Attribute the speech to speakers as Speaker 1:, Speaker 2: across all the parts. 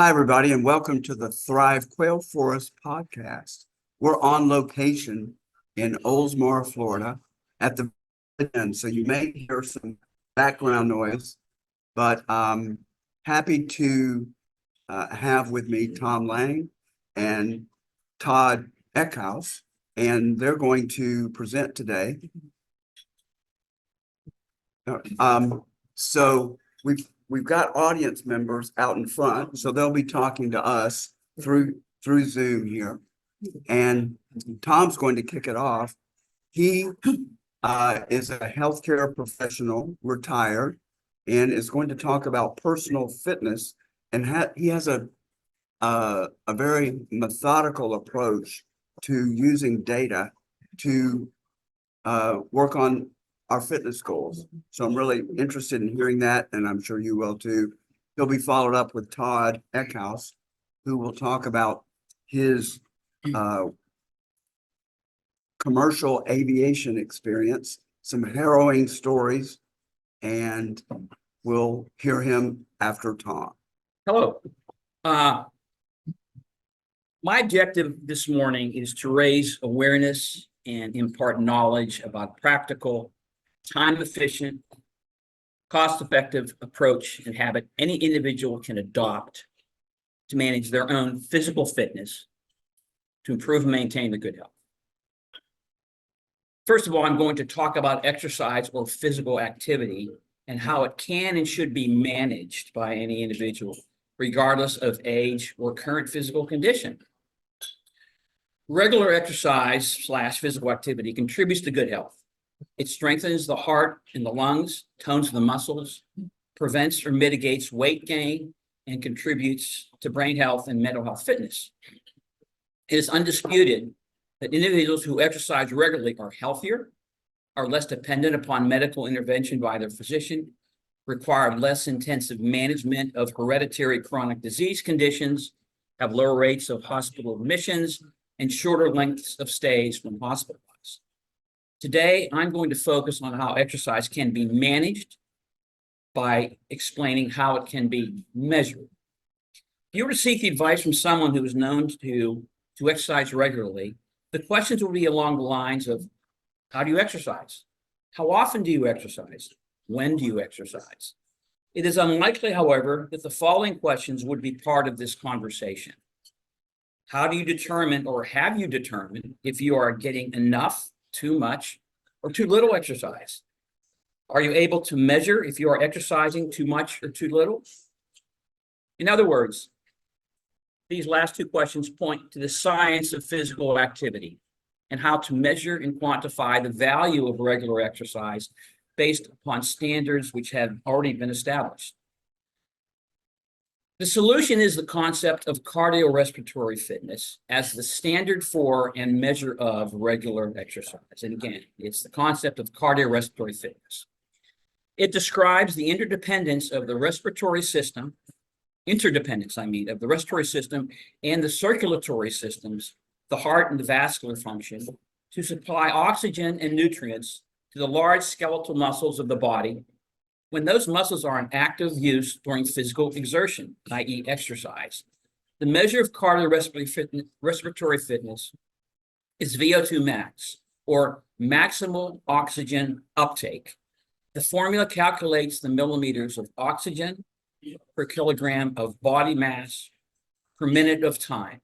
Speaker 1: Hi, everybody, and welcome to the Thrive Quail Forest podcast. We're on location in Oldsmar, Florida, at the end, so you may hear some background noise, but happy to have with me Tom Lang and Tod Eckhouse, and they're going to present today. So we've got audience members out in front, so they'll be talking to us through Zoom here. And Tom's going to kick it off. He is a healthcare professional, retired, and is going to talk about personal fitness. And he has a very methodical approach to using data to work on our fitness goals. So I'm really interested in hearing that, and I'm sure you will too. He'll be followed up with Tod Eckhouse, who will talk about his commercial aviation experience, some harrowing stories, and we'll hear him after Tom.
Speaker 2: Hello. My objective this morning is to raise awareness and impart knowledge about practical, time-efficient, cost-effective approach and habit any individual can adopt to manage their own physical fitness to improve and maintain the good health. First of all, I'm going to talk about exercise or physical activity and how it can and should be managed by any individual, regardless of age or current physical condition. Regular exercise / physical activity contributes to good health. It strengthens the heart and the lungs, tones the muscles, prevents or mitigates weight gain, and contributes to brain health and mental health fitness. It is undisputed that individuals who exercise regularly are healthier, are less dependent upon medical intervention by their physician, require less intensive management of hereditary chronic disease conditions, have lower rates of hospital admissions, and shorter lengths of stays when hospitalized. Today, I'm going to focus on how exercise can be managed by explaining how it can be measured. If you were to seek the advice from someone who is known to exercise regularly, the questions will be along the lines of, how do you exercise? How often do you exercise? When do you exercise? It is unlikely, however, that the following questions would be part of this conversation. How do you determine, or have you determined, if you are getting enough, too much, or too little exercise? Are you able to measure if you are exercising too much or too little? In other words, these last two questions point to the science of physical activity and how to measure and quantify the value of regular exercise based upon standards which have already been established. The solution is the concept of cardiorespiratory fitness as the standard for and measure of regular exercise. And again, it's the concept of cardiorespiratory fitness. It describes the interdependence of the respiratory system, of the respiratory system and the circulatory systems, the heart and the vascular function, to supply oxygen and nutrients to the large skeletal muscles of the body when those muscles are in active use during physical exertion, i.e. exercise. The measure of cardiorespiratory fitness is VO2 max, or maximal oxygen uptake. The formula calculates the millimeters of oxygen per kilogram of body mass per minute of time.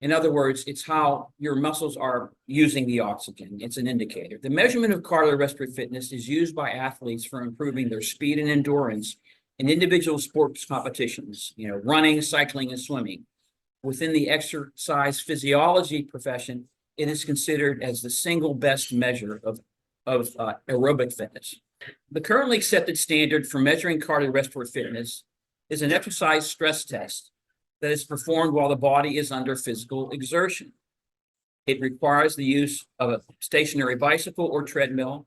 Speaker 2: In other words, it's how your muscles are using the oxygen. It's an indicator. The measurement of cardiorespiratory fitness is used by athletes for improving their speed and endurance in individual sports competitions, running, cycling, and swimming. Within the exercise physiology profession, it is considered as the single best measure of aerobic fitness. The currently accepted standard for measuring cardiorespiratory fitness is an exercise stress test that is performed while the body is under physical exertion. It requires the use of a stationary bicycle or treadmill,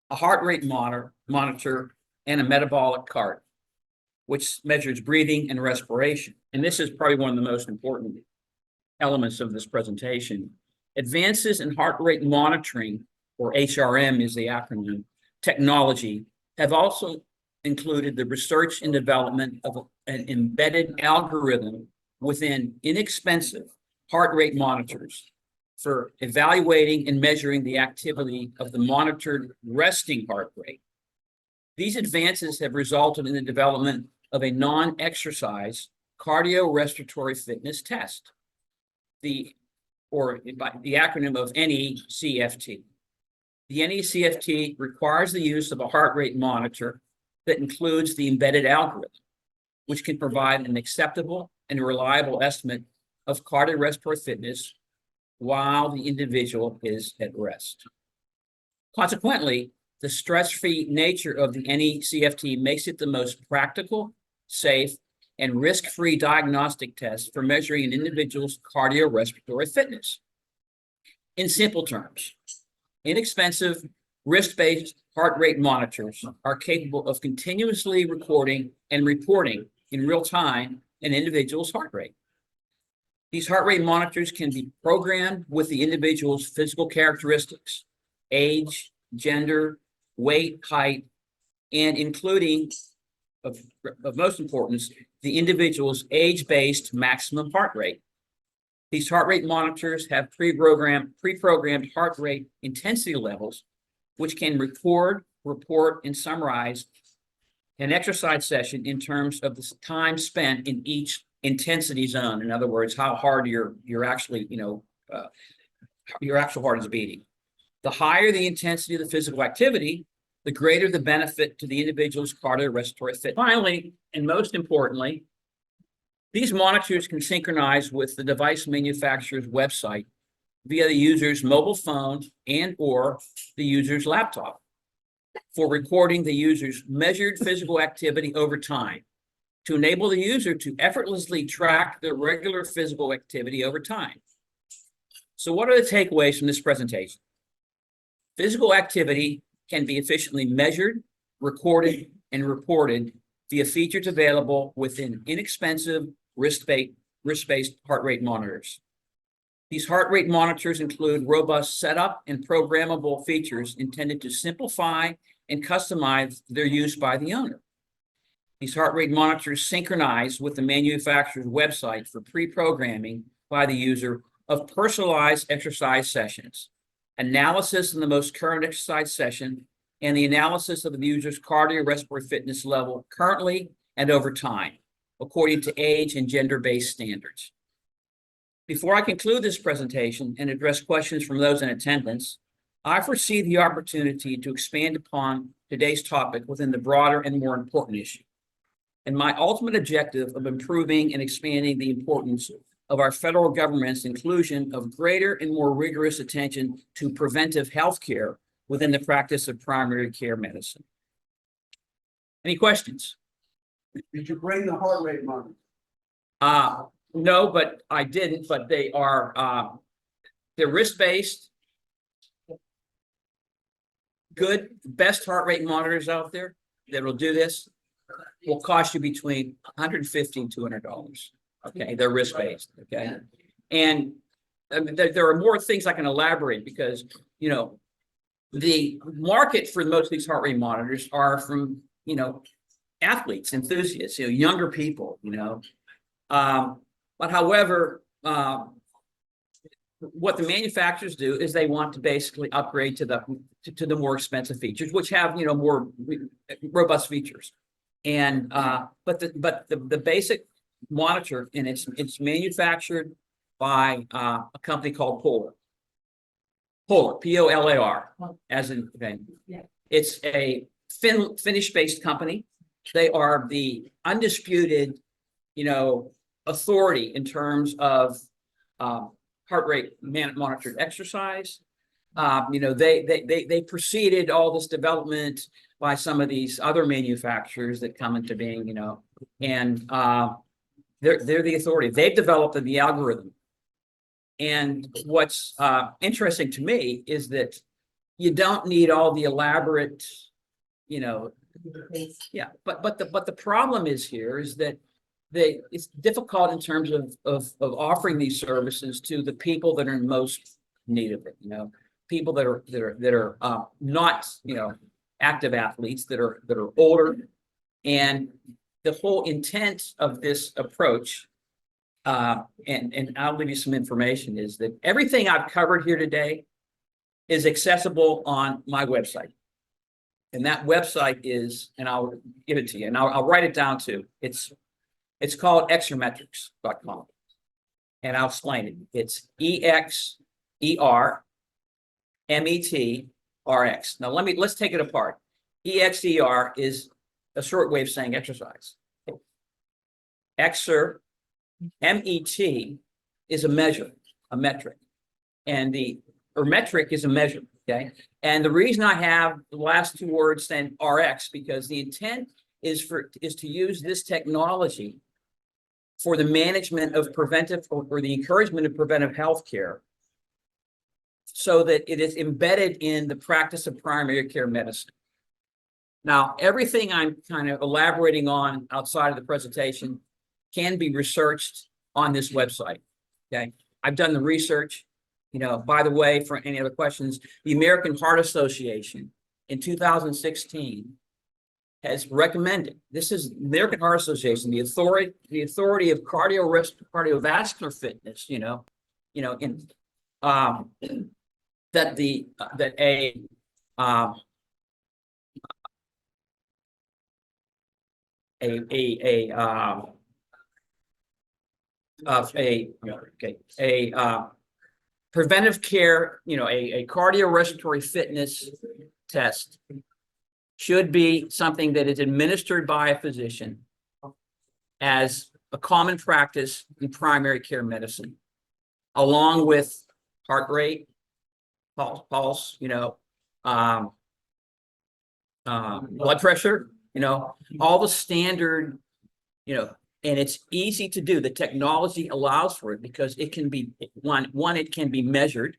Speaker 2: a heart rate monitor, and a metabolic cart, which measures breathing and respiration. And this is probably one of the most important elements of this presentation. Advances in heart rate monitoring, or HRM is the acronym, technology have also included the research and development of an embedded algorithm within inexpensive heart rate monitors for evaluating and measuring the activity of the monitored resting heart rate. These advances have resulted in the development of a non-exercise cardiorespiratory fitness test, or by the acronym of NECFT. The NECFT requires the use of a heart rate monitor that includes the embedded algorithm, which can provide an acceptable and reliable estimate of cardiorespiratory fitness while the individual is at rest. Consequently, the stress-free nature of the NECFT makes it the most practical, safe, and risk-free diagnostic test for measuring an individual's cardiorespiratory fitness. In simple terms, inexpensive, wrist-based heart rate monitors are capable of continuously recording and reporting in real time an individual's heart rate. These heart rate monitors can be programmed with the individual's physical characteristics, age, gender, weight, height, and including, of most importance, the individual's age-based maximum heart rate. These heart rate monitors have pre-programmed heart rate intensity levels, which can record, report, and summarize an exercise session in terms of the time spent in each intensity zone. In other words, how hard your actually, your actual heart is beating. The higher the intensity of the physical activity, the greater the benefit to the individual's cardiorespiratory fitness. Finally, and most importantly, these monitors can synchronize with the device manufacturer's website via the user's mobile phone and/or the user's laptop for recording the user's measured physical activity over time to enable the user to effortlessly track their regular physical activity over time. So what are the takeaways from this presentation? Physical activity can be efficiently measured, recorded, and reported via features available within inexpensive wrist-based heart rate monitors. These heart rate monitors include robust setup and programmable features intended to simplify and customize their use by the owner. These heart rate monitors synchronize with the manufacturer's website for pre-programming by the user of personalized exercise sessions, analysis of the most current exercise session, and the analysis of the user's cardiorespiratory fitness level currently and over time, according to age and gender-based standards. Before I conclude this presentation and address questions from those in attendance, I foresee the opportunity to expand upon today's topic within the broader and more important issue. And my ultimate objective of improving and expanding the importance of our federal government's inclusion of greater and more rigorous attention to preventive health care within the practice of primary care medicine. Any questions?
Speaker 1: Did you bring the heart rate monitor?
Speaker 2: No, but I didn't, but they are, they're wrist-based, good, best heart rate monitors out there that will do this. Will cost you between $150 and $200. Okay, they're risk-based. Okay, and there are more things I can elaborate because the market for most of these heart rate monitors are from athletes, enthusiasts, younger people. But however, what the manufacturers do is they want to basically upgrade to the more expensive features, which have more robust features. And but the basic monitor, and it's manufactured by a company called Polar, Polar, as in it's a Finnish-based company. They are the undisputed, authority in terms of heart rate monitored exercise. They preceded all this development by some of these other manufacturers that come into being, and they're the authority. They've developed the algorithm. And what's interesting to me is that you don't need all the elaborate, but the problem is here is that it's difficult in terms of offering these services to the people that are in most need of it. People that are not active athletes that are older, And the whole intent of this approach, and I'll give you some information, is that everything I've covered here today is accessible on my website. And that website is, and I'll give it to you, and I'll write it down too. It's called exermetrics.com. And I'll explain it. It's EXERMETRX. Now let's take it apart. EXER is a short way of saying exercise. MET is a measure, a metric. And metric is a measure, okay? And the reason I have the last two words then RX, because the intent is to use this technology for the management of preventive or the encouragement of preventive health care, so that it is embedded in the practice of primary care medicine. Now, everything I'm kind of elaborating on outside of the presentation can be researched on this website, okay? I've done the research. By the way, for any other questions, the American Heart Association in 2016 has recommended, this is American Heart Association, the authority of cardiovascular fitness, preventive care, a cardiorespiratory fitness test should be something that is administered by a physician as a common practice in primary care medicine, along with heart rate, pulse, blood pressure, all the standard, and it's easy to do. The technology allows for it because it can be it can be measured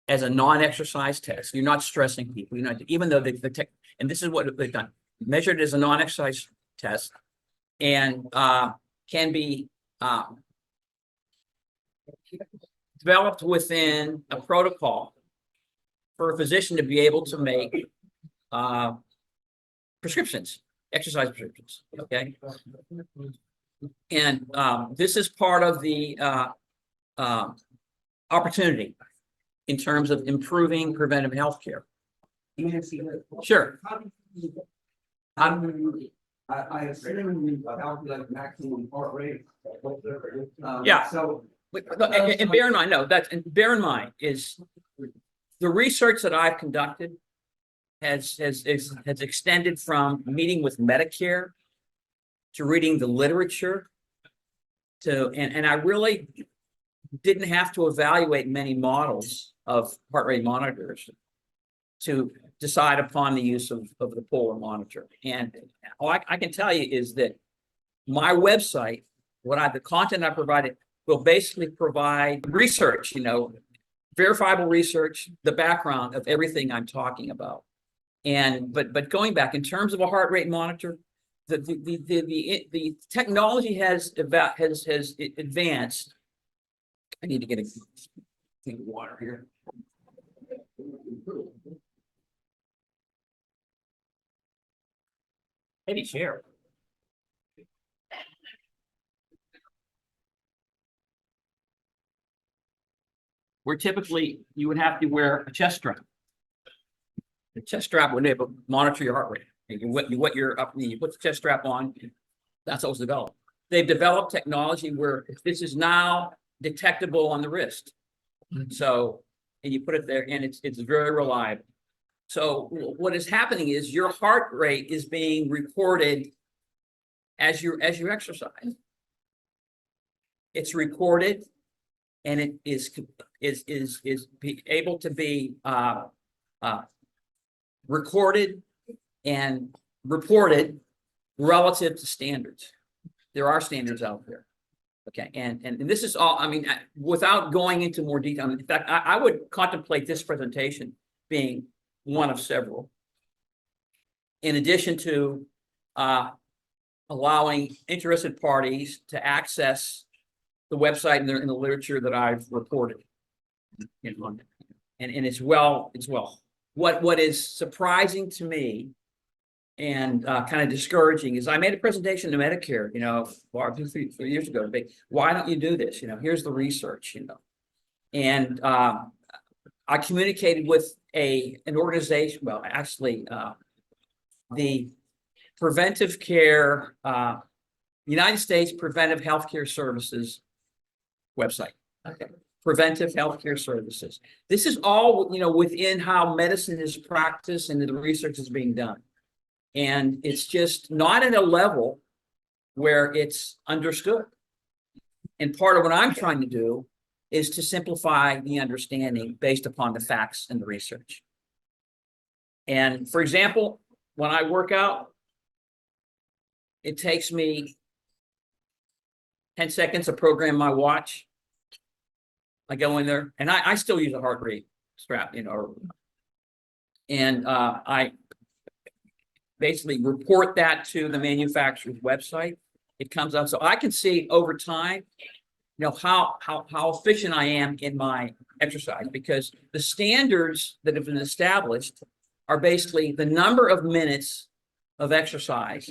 Speaker 2: as a non-exercise test. You're not stressing people. Even though and this is what they've done, measured as a non-exercise test, and can be developed within a protocol for a physician to be able to make prescriptions. Exercise prescriptions, okay? And this is part of the opportunity in terms of improving preventive health care. Sure.
Speaker 1: I assume you calculate maximum heart rate.
Speaker 2: Yeah.
Speaker 1: So,
Speaker 2: and bear in mind, bear in mind is the research that I've conducted has extended from meeting with Medicare to reading the literature and I really didn't have to evaluate many models of heart rate monitors to decide upon the use of the polar monitor. And all I can tell you is that my website, the content I provided will basically provide research, verifiable research, the background of everything I'm talking about. And but going back in terms of a heart rate monitor, the technology has advanced. I need to get a thing of water here. Heavy chair. Where typically you would have to wear a chest strap. The chest strap would enable monitor your heart rate. And you put the chest strap on. That's what was developed. They've developed technology where this is now detectable on the wrist. So, and you put it there, and it's very reliable. So what is happening is your heart rate is being recorded as you exercise. It's recorded, and it is able to be recorded and reported relative to standards. There are standards out there. Okay, and this is all, without going into more detail, in fact, I would contemplate this presentation being one of several, in addition to allowing interested parties to access the website and the literature that I've reported. And it's well. What is surprising to me, kind of discouraging is I made a presentation to Medicare, 3 years ago. Why don't you do this? Here's the research, and I communicated with an organization, well, actually, the Preventive Care, United States Preventive Healthcare Services website. Okay. Preventive Healthcare Services. This is all, within how medicine is practiced and the research is being done. And it's just not at a level where it's understood. And part of what I'm trying to do is to simplify the understanding based upon the facts and the research. And for example, when I work out, it takes me 10 seconds to program my watch. I go in there and I still use a heart rate strap, and I basically report that to the manufacturer's website. It comes up so I can see over time, how efficient I am in my exercise, because the standards that have been established are basically the number of minutes of exercise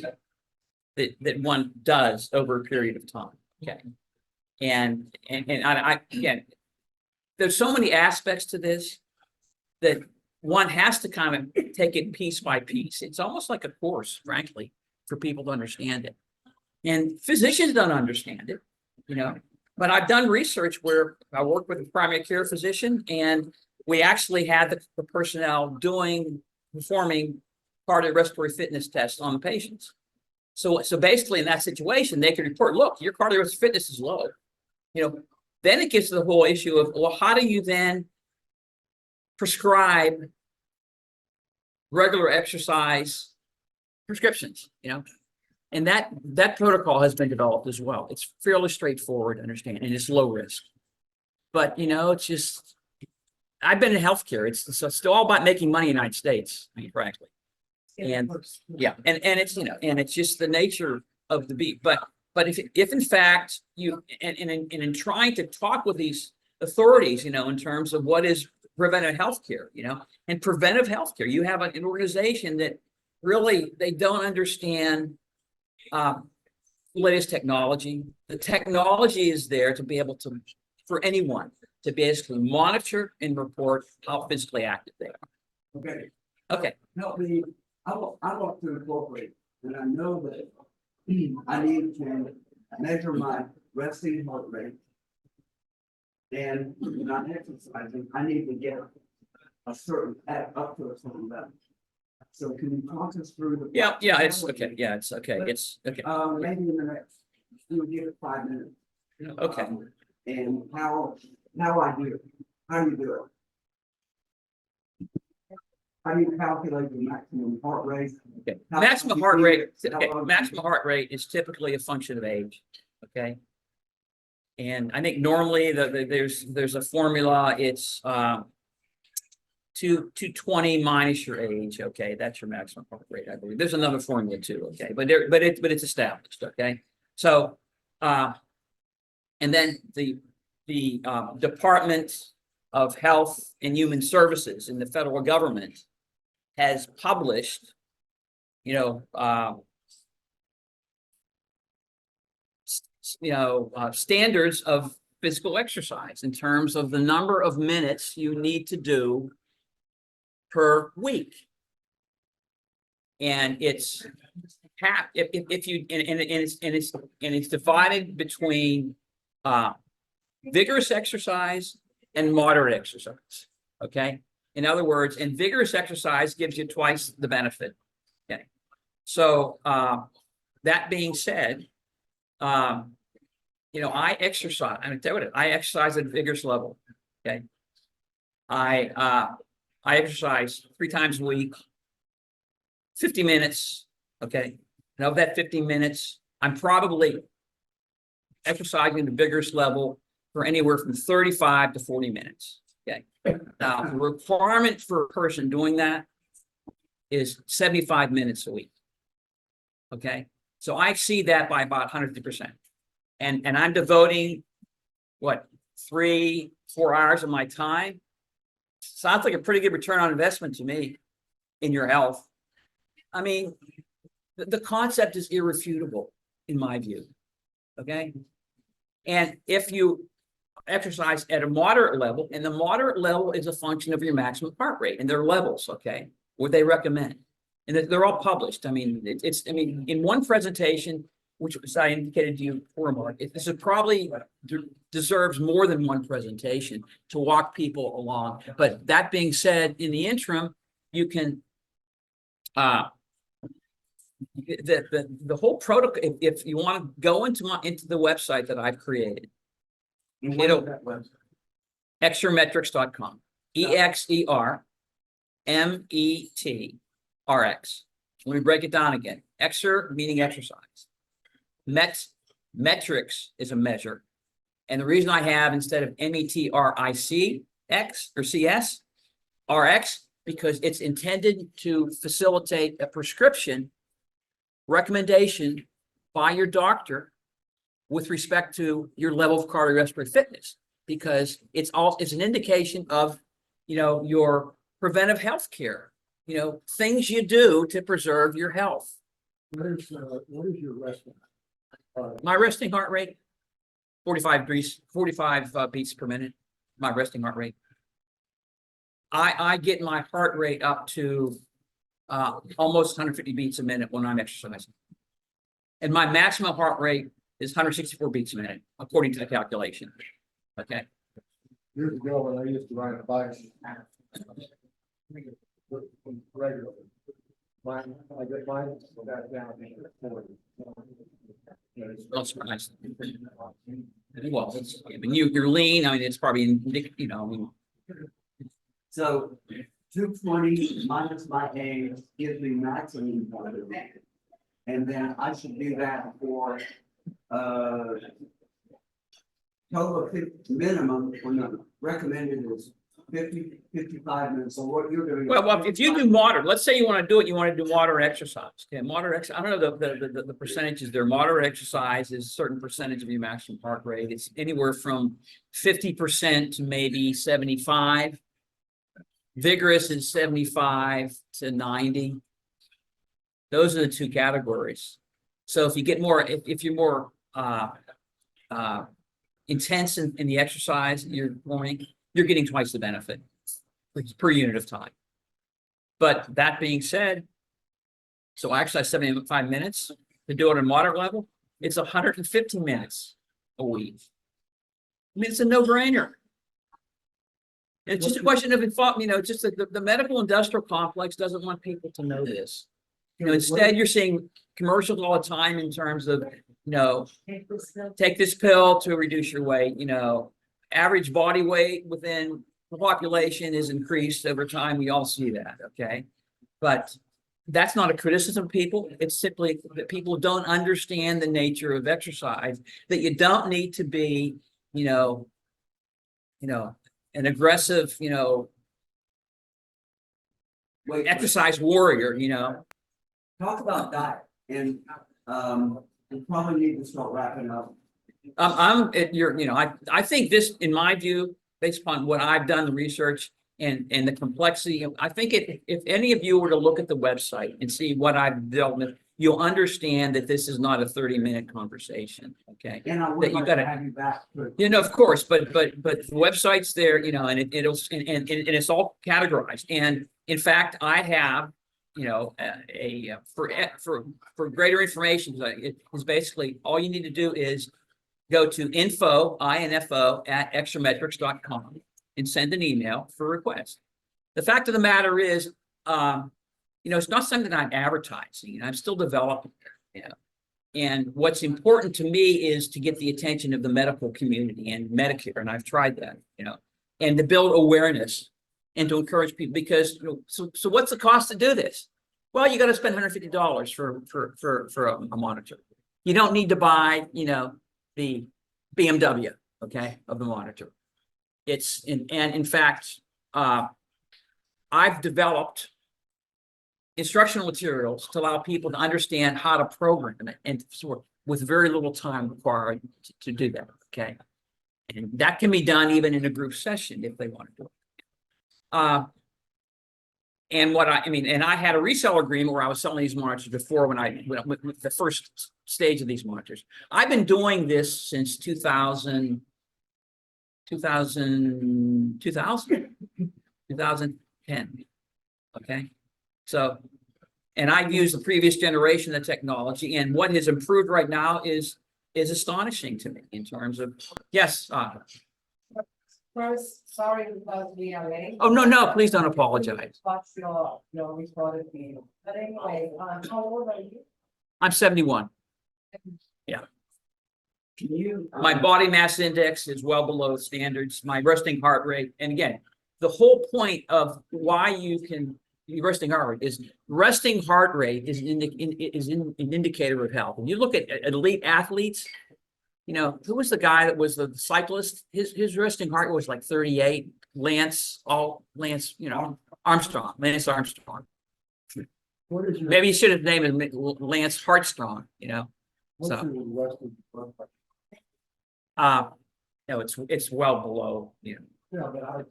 Speaker 2: that one does over a period of time. Okay. And I again, there's so many aspects to this that one has to kind of take it piece by piece. It's almost like a course, frankly, for people to understand it. And physicians don't understand it, but I've done research where I work with a primary care physician, and we actually had the personnel performing cardiorespiratory fitness tests on the patients. So basically in that situation, they can report, look, your cardiorespiratory fitness is low. Then it gets to the whole issue of, well, how do you then prescribe regular exercise prescriptions, and that protocol has been developed as well. It's fairly straightforward to understand, and it's low risk. But, it's just, I've been in healthcare. It's still all about making money in the United States, frankly. And yeah, and it's, and it's just the nature of the beast. But if in fact you, and in trying to talk with these authorities, in terms of what is preventive healthcare, and preventive healthcare, you have an organization that really, they don't understand latest technology. The technology is there to be able to, for anyone to basically monitor and report how physically active they are.
Speaker 1: Okay.
Speaker 2: Okay.
Speaker 1: Help me. I want to incorporate, and I know that I need to measure my resting heart rate. And when I'm exercising, I need to get up to a certain level. So can you talk us through the?
Speaker 2: Yeah, it's okay. Yeah, it's okay. It's okay.
Speaker 1: Maybe in the next, we'll give it 5 minutes.
Speaker 2: Okay.
Speaker 1: And how I do it. How do you do it? How do you calculate the maximum heart rate?
Speaker 2: Okay. Maximum heart rate. Okay. Maximum heart rate is typically a function of age. Okay. And I think normally there's a formula. It's 220 minus your age. Okay, that's your maximum heart rate, I believe. There's another formula too. Okay, but it's established. Okay, so and then the Department of Health and Human Services in the federal government has published, standards of physical exercise in terms of the number of minutes you need to do per week. And it's if you and it's divided between vigorous exercise and moderate exercise. Okay. In other words, and vigorous exercise gives you twice the benefit. Okay. So that being said, I exercise. I exercise at a vigorous level. Okay. I exercise 3 times a week, 50 minutes. Okay. And of that 50 minutes, I'm probably exercising at a vigorous level for anywhere from 35 to 40 minutes. Okay. Now, the requirement for a person doing that is 75 minutes a week. Okay. So I exceed that by about 150%. And I'm devoting, 3-4 hours of my time. Sounds like a pretty good return on investment to me in your health. I mean, the concept is irrefutable in my view. Okay. And if you exercise at a moderate level, and the moderate level is a function of your maximum heart rate, and there are levels, okay, what they recommend. And they're all published. I mean, I mean, in one presentation, which was I indicated to you before, Mark, this is probably deserves more than one presentation to walk people along. But that being said, in the interim, you can the whole protocol, if you want to go into the website that I've created, it'll exermetrics.com, EXERMETRX. Let me break it down again. Exer meaning exercise. Metrics is a measure. And the reason I have instead of METRICX or CS, RX, because it's intended to facilitate a prescription recommendation by your doctor with respect to your level of cardiorespiratory fitness, because it's an indication of, you know, your preventive health care, you know, things you do to preserve your health.
Speaker 3: What is your resting?
Speaker 2: My resting heart rate, 45 beats per minute, my resting heart rate. I get my heart rate up to almost 150 beats a minute when I'm exercising. And my maximum heart rate is 164 beats a minute, according to the calculation. Okay.
Speaker 3: Years ago, when I used to ride a bike, regularly, I get mine back down to 40.
Speaker 2: Not surprised. Well, I mean, you're lean. I mean, it's probably, you know, I mean,
Speaker 1: So 220 minus my age gives me maximum heart rate. And then I should do that for total of 50 minimum when the recommended is 55 minutes. So what you're doing.
Speaker 2: well, if you do moderate, let's say you want to do it, you want to do moderate exercise. Okay, moderate exercise. I don't know the percentages there. Moderate exercise is a certain percentage of your maximum heart rate. It's anywhere from 50% to maybe 75. Vigorous is 75 to 90. Those are the two categories. So if you get more, if you're more intense in the exercise you're performing, you're getting twice the benefit per unit of time. But that being said, so I exercise 75 minutes to do it at a moderate level. It's 150 minutes a week. I mean, it's a no-brainer. It's just a question of, you know, just the medical industrial complex doesn't want people to know this. You know, instead you're seeing commercials all the time in terms of, you know, take this pill to reduce your weight. You know, average body weight within the population is increased over time. We all see that, okay? But that's not a criticism of people. It's simply that people don't understand the nature of exercise, that you don't need to be, you know, an aggressive, you know, exercise warrior, you know.
Speaker 1: Talk about diet, and we probably need to start wrapping up.
Speaker 2: You know, I think this, in my view, based upon what I've done, the research and the complexity, I think if any of you were to look at the website and see what I've dealt with, you'll understand that this is not a 30-minute conversation. Okay.
Speaker 1: And I would like to have you back.
Speaker 2: You know, of course, but the website's there, you know, and it's all categorized. And in fact, I have, you know, for greater information, it is basically all you need to do is go to info at exermetrics.com and send an email for a request. The fact of the matter is, you know, it's not something I'm advertising. You know, I'm still developing, you know. And what's important to me is to get the attention of the medical community and Medicare, and I've tried that, you know, and to build awareness and to encourage people, because, you know, so what's the cost to do this? Well, you got to spend $150 for a monitor. You don't need to buy, you know, the BMW, okay, of the monitor. It's in fact, I've developed instructional materials to allow people to understand how to program it, and sort of with very little time required to do that. Okay. And that can be done even in a group session if they want to do it. And I mean, and I had a reseller agreement where I was selling these monitors before with the first stage of these monitors. I've been doing this since 2010. Okay. So, and I've used the previous generation of technology, and what has improved right now is astonishing to me in terms of, yes.
Speaker 4: First, sorry because we are late.
Speaker 2: Oh, no, please don't apologize.
Speaker 4: What's your recorded video? But anyway, how old are you?
Speaker 2: I'm 71.
Speaker 1: Can you?
Speaker 2: My body mass index is well below standards, my resting heart rate. And again, the whole point of why resting heart rate is an indicator of health. When you look at elite athletes, you know, who was the guy that was the cyclist? His resting heart was like 38. Lance, you know, Lance Armstrong.
Speaker 3: What is your?
Speaker 2: Maybe you should have named him Lance Hartstrong, you know.
Speaker 3: What's
Speaker 2: So,
Speaker 3: your rest of the blood pressure?
Speaker 2: no, it's well below, you know.
Speaker 3: Yeah, but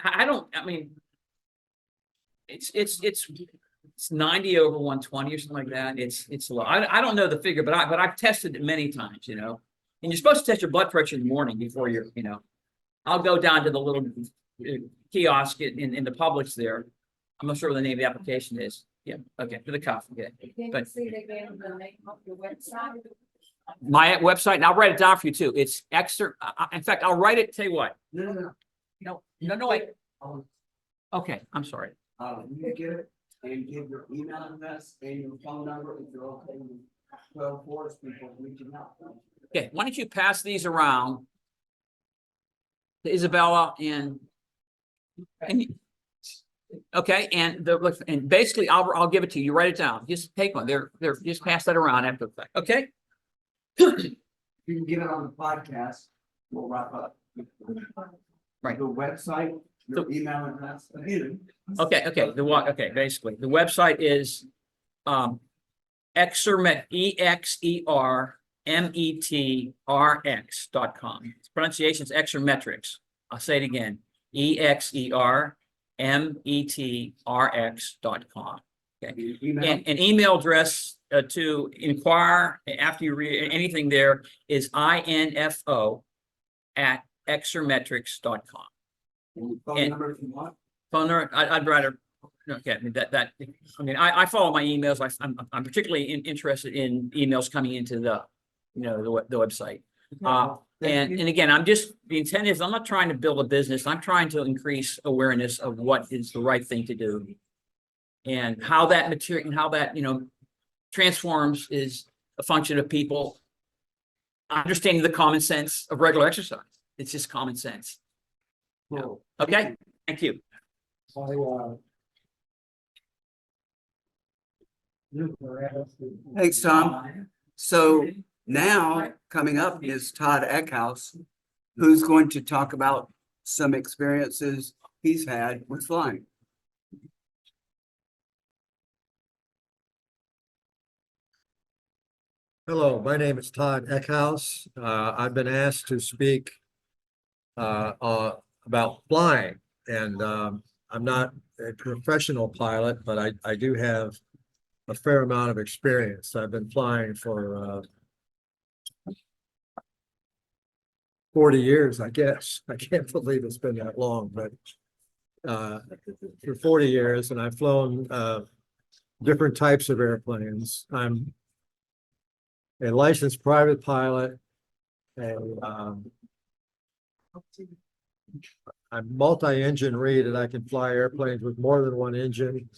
Speaker 2: I don't, I mean, it's 90 over 120 or something like that. It's low. I don't know the figure, but I've tested it many times, you know. And you're supposed to test your blood pressure in the morning before you're, you know. I'll go down to the little kiosk in the Publix there. I'm not sure what the name of the application is. Yeah, okay, for the cuff. Okay.
Speaker 4: Can you
Speaker 2: But-
Speaker 4: say again the name of your website?
Speaker 2: My website, and I'll write it down for you too. It's in fact, I'll write it, tell you what. No, wait. Okay, I'm sorry.
Speaker 1: You get it and give your email address and your phone number if you're okay with Quail Forest people reaching out.
Speaker 2: Okay, why don't you pass these around to Isabella and okay, and basically I'll give it to you. You write it down. Just take one. They're just pass that around after the fact. Okay.
Speaker 1: You can get it on the podcast. We'll wrap up.
Speaker 2: Right.
Speaker 1: The website, your email address.
Speaker 2: Okay. Basically, the website is exermetrx.com. Its pronunciation is exermetrics. I'll say it again. exermetrx.com. Okay.
Speaker 1: Email.
Speaker 2: An email address to inquire after you read anything there is info@exermetrics.com.
Speaker 1: Phone number if you want.
Speaker 2: Phone number, I'd rather, okay, I mean, I follow my emails. I'm particularly interested in emails coming into the website. And again, the intent is I'm not trying to build a business. I'm trying to increase awareness of what is the right thing to do. And how that material and how that, transforms is a function of people understanding the common sense of regular exercise. It's just common sense.
Speaker 1: Cool.
Speaker 2: Okay, thank you.
Speaker 1: Thanks, Tom. So now coming up is Tod Eckhouse, who's going to talk about some experiences he's had with flying.
Speaker 5: Hello, my name is Tod Eckhouse. I've been asked to speak about flying, and I'm not a professional pilot, but I do have a fair amount of experience. I've been flying for 40 years, I guess. I can't believe it's been that long, but for 40 years, and I've flown different types of airplanes. I'm a licensed private pilot, and I'm multi-engine rated. I can fly airplanes with more than one engine.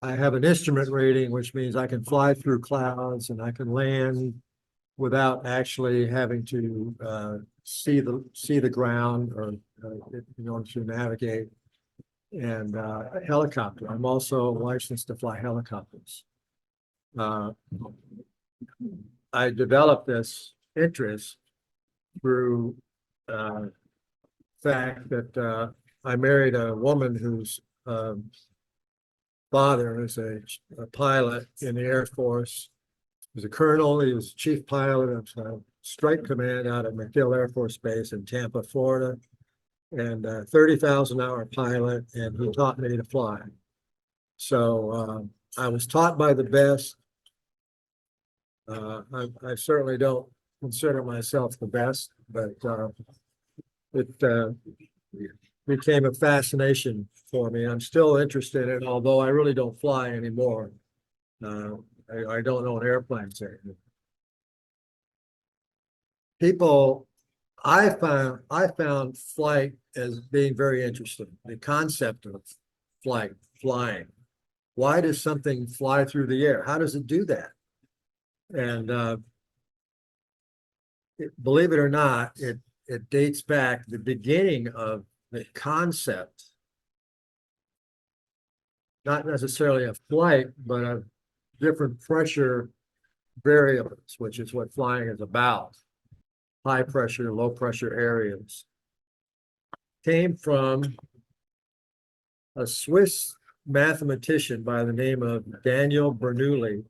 Speaker 5: I have an instrument rating, which means I can fly through clouds and I can land without actually having to see the ground or in order to navigate. And a helicopter. I'm also licensed to fly helicopters. I developed this interest through fact that I married a woman whose father was a pilot in the Air Force. He was a colonel. He was chief pilot of Strike Command out at MacDill Air Force Base in Tampa, Florida. and 30,000-hour pilot, and he taught me to fly. So I was taught by the best. I certainly don't consider myself the best, but it became a fascination for me. I'm still interested in it, although I really don't fly anymore. I don't own airplanes anymore. People, I found flight as being very interesting. The concept of flight, flying. Why does something fly through the air? How does it do that? And believe it or not, it dates back the beginning of the concept, not necessarily of flight, but of different pressure variables, which is what flying is about. High pressure, low pressure areas. Came from a Swiss mathematician by the name of Daniel Bernoulli.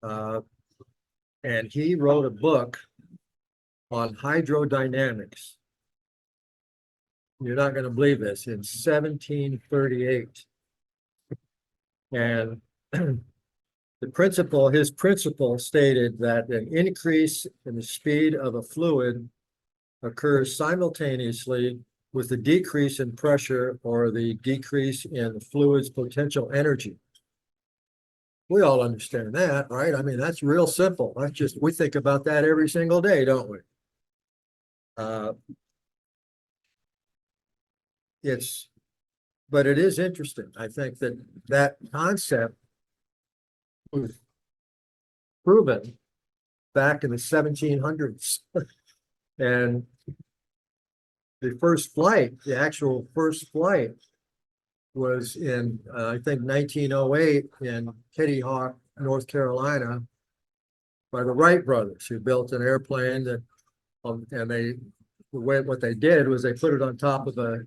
Speaker 5: And he wrote a book on hydrodynamics. You're not going to believe this, in 1738. And his principle stated that an increase in the speed of a fluid occurs simultaneously with the decrease in pressure or the decrease in the fluid's potential energy. We all understand that, right? I mean, that's real simple. That's just, we think about that every single day, don't we? But it is interesting. I think that concept was proven back in the 1700s. And the actual first flight was in, I think, 1908 in Kitty Hawk, North Carolina, by the Wright brothers, who built an airplane that, and what they did was they put it on top of a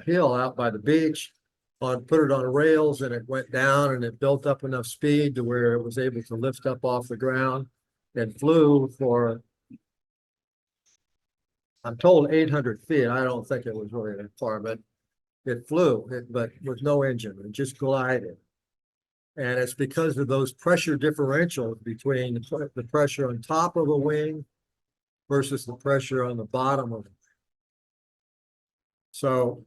Speaker 5: hill out by the beach, put it on rails, and it went down, and it built up enough speed to where it was able to lift up off the ground and flew for, I'm told, 800 feet. I don't think it was really that far, but it flew, but with no engine. It just glided. And it's because of those pressure differentials between the pressure on top of a wing versus the pressure on the bottom of it. So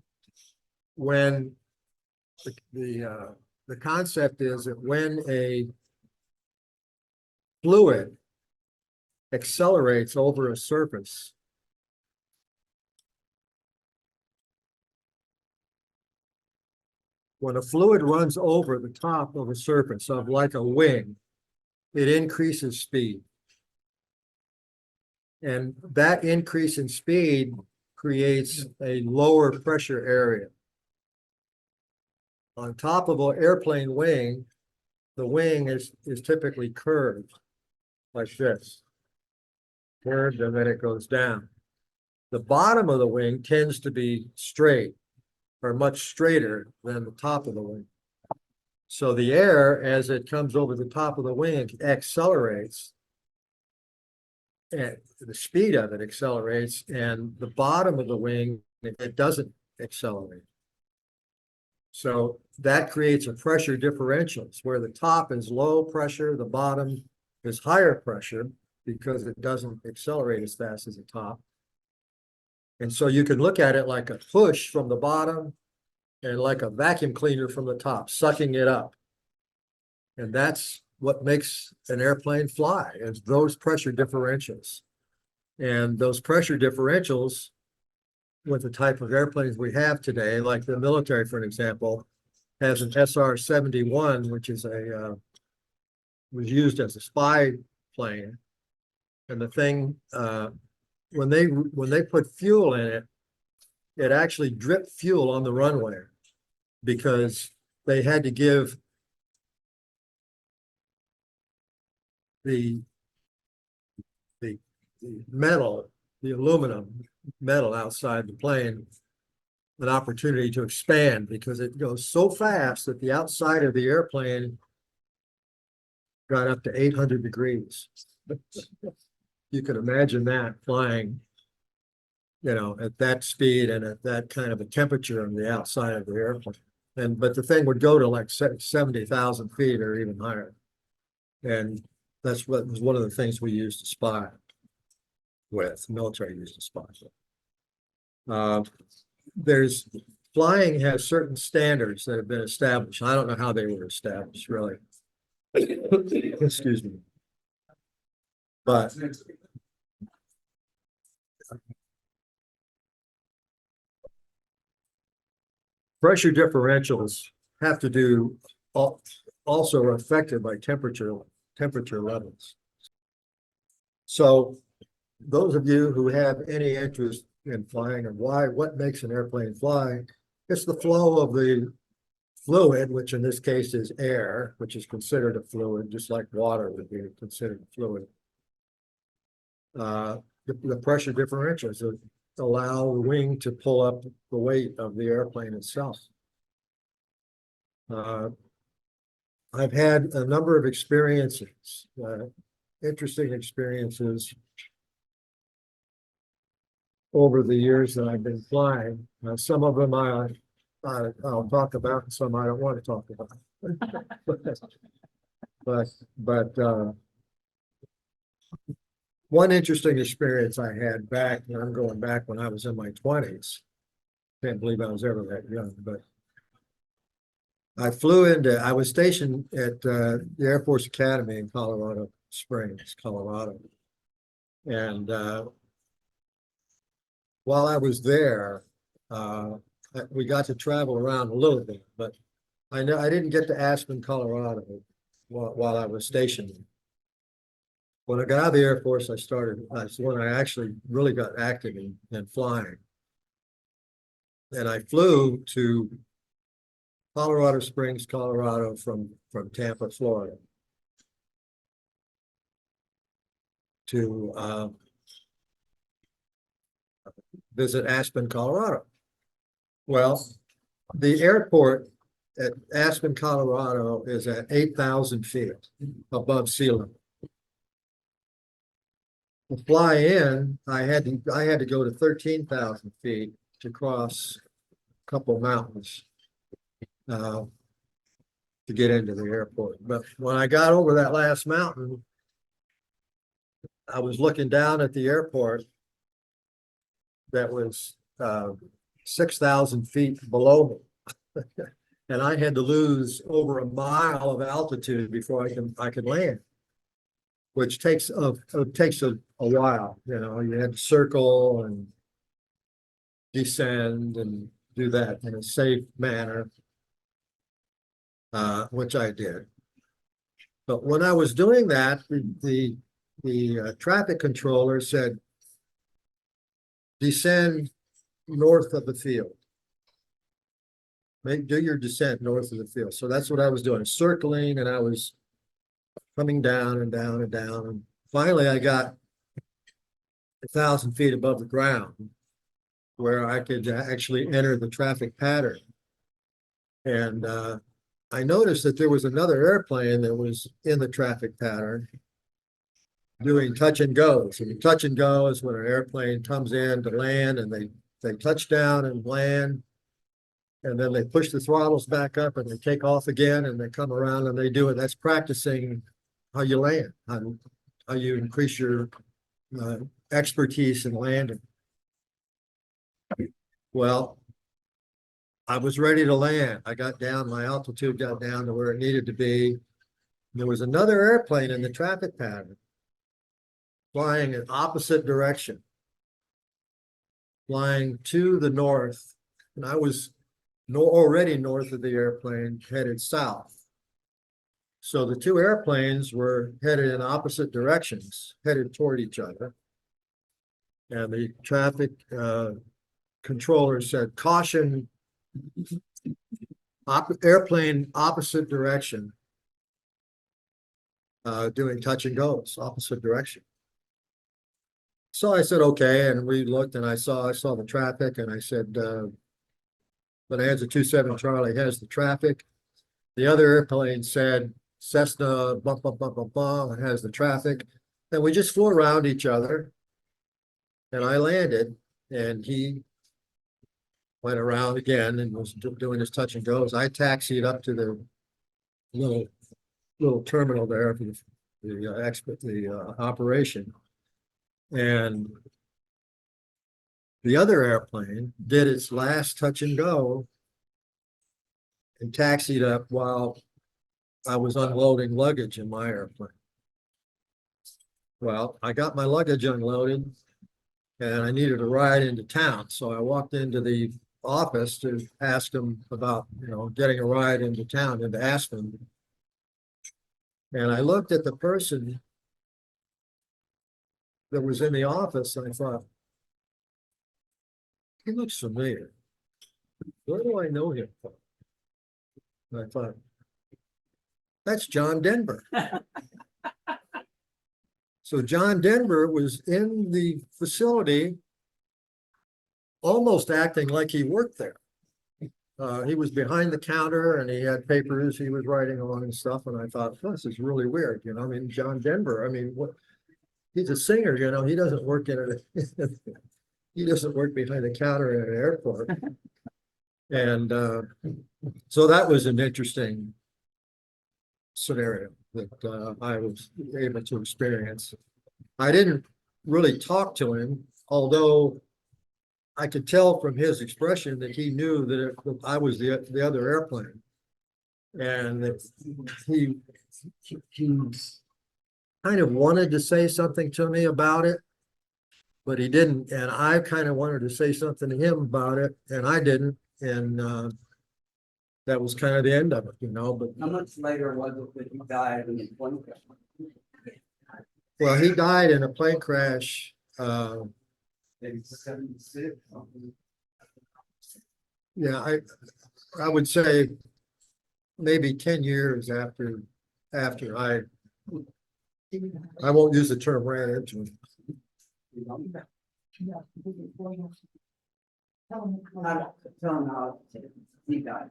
Speaker 5: when the concept is that when a fluid accelerates over a surface, when a fluid runs over the top of a surface of like a wing, it increases speed. And that increase in speed creates a lower pressure area. On top of an airplane wing, the wing is typically curved like this. Curved, and then it goes down. The bottom of the wing tends to be straight, or much straighter than the top of the wing. So the air, as it comes over the top of the wing, accelerates, and the speed of it accelerates, and the bottom of the wing, it doesn't accelerate. So that creates a pressure differential where the top is low pressure, the bottom is higher pressure because it doesn't accelerate as fast as the top. And so you can look at it like a push from the bottom and like a vacuum cleaner from the top, sucking it up. And that's what makes an airplane fly, is those pressure differentials. And those pressure differentials with the type of airplanes we have today, like the military, for an example, has an SR-71, which is was used as a spy plane. And the thing, when they put fuel in it, it actually dripped fuel on the runway because they had to give the metal, the aluminum metal outside the plane, an opportunity to expand because it goes so fast that the outside of the airplane got up to 800 degrees. You can imagine that flying you know, at that speed and at that kind of a temperature on the outside of the airplane. But the thing would go to like 70,000 feet or even higher. And that's what was one of the things we used to spy with, military used to spy with. There's flying has certain standards that have been established. I don't know how they were established, really. Excuse me. But pressure differentials have to do also are affected by temperature levels. So those of you who have any interest in flying and what makes an airplane fly, it's the flow of the fluid, which in this case is air, which is considered a fluid, just like water would be considered a fluid. The pressure differentials that allow the wing to pull up the weight of the airplane itself. I've had a number of experiences, interesting experiences over the years that I've been flying. Some of them I'll talk about, and some I don't want to talk about. but one interesting experience I had back, and I'm going back when I was in my 20s. Can't believe I was ever that young, but I was stationed at the Air Force Academy in Colorado Springs, Colorado. And while I was there, we got to travel around a little bit, but I didn't get to Aspen, Colorado while I was stationed. When I got out of the Air Force, that's when I actually really got active in flying. And I flew to Colorado Springs, Colorado from Tampa, Florida, to visit Aspen, Colorado. Well, the airport at Aspen, Colorado is at 8,000 feet above sea level. To fly in, I had to go to 13,000 feet to cross a couple of mountains to get into the airport. But when I got over that last mountain, I was looking down at the airport that was 6,000 feet below me. And I had to lose over a mile of altitude before I could land, which takes a while. You know, you had to circle and descend and do that in a safe manner, which I did. But when I was doing that, the traffic controller said, descend north of the field. Do your descent north of the field. So that's what I was doing, circling, and I was coming down and down and down. And finally, I got 1,000 feet above the ground where I could actually enter the traffic pattern. And I noticed that there was another airplane that was in the traffic pattern doing touch and goes. And touch and go is when an airplane comes in to land and they touch down and land. And then they push the throttles back up and they take off again and they come around and they do it. That's practicing how you land, how you increase your expertise in landing. Well, I was ready to land. I got down, my altitude got down to where it needed to be. There was another airplane in the traffic pattern flying in opposite direction, flying to the north. And I was already north of the airplane, headed south. So the two airplanes were headed in opposite directions, headed toward each other. And the traffic controller said, caution, airplane opposite direction, doing touch and goes, opposite direction. So I said, okay, and we looked and I saw the traffic and I said, Bonanza 27 Charlie has the traffic. The other airplane said Cessna bump, bump, bump, bump, bump, has the traffic. And we just flew around each other. And I landed and he went around again and was doing his touch and goes. I taxied up to the little terminal there for the operation. And the other airplane did its last touch and go and taxied up while I was unloading luggage in my airplane. Well, I got my luggage unloaded and I needed a ride into town. So I walked into the office to ask them about, getting a ride into town, and to ask them. And I looked at the person that was in the office and I thought, he looks familiar. Where do I know him from? And I thought, that's John Denver. So John Denver was in the facility, almost acting like he worked there. He was behind the counter and he had papers he was writing on and stuff. And I thought, this is really weird. John Denver, he's a singer, he doesn't work he doesn't work behind the counter at an airport. And so that was an interesting scenario that I was able to experience. I didn't really talk to him, although I could tell from his expression that he knew that I was the other airplane, and that he kind of wanted to say something to me about it, but he didn't. And I kind of wanted to say something to him about it, and I didn't. And that was kind of the end of it, But
Speaker 1: How much later was it that he died in the plane crash?
Speaker 5: well, he died in a plane crash.
Speaker 1: Maybe 76.
Speaker 5: Yeah, I would say maybe 10 years after I won't use the term ran into him.
Speaker 1: Tell him how he died.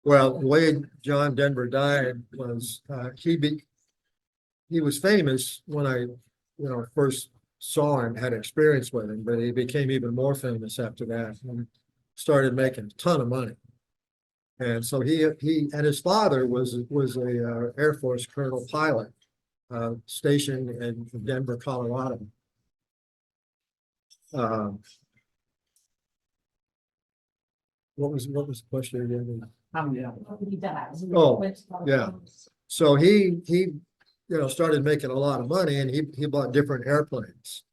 Speaker 5: Well, the way John Denver died was he was famous when I first saw him, had experience with him, but he became even more famous after that and started making a ton of money. And so he and his father was a Air Force colonel pilot stationed in Denver, Colorado. What was the question again? Oh, yeah. So he started making a lot of money, and he bought different airplanes.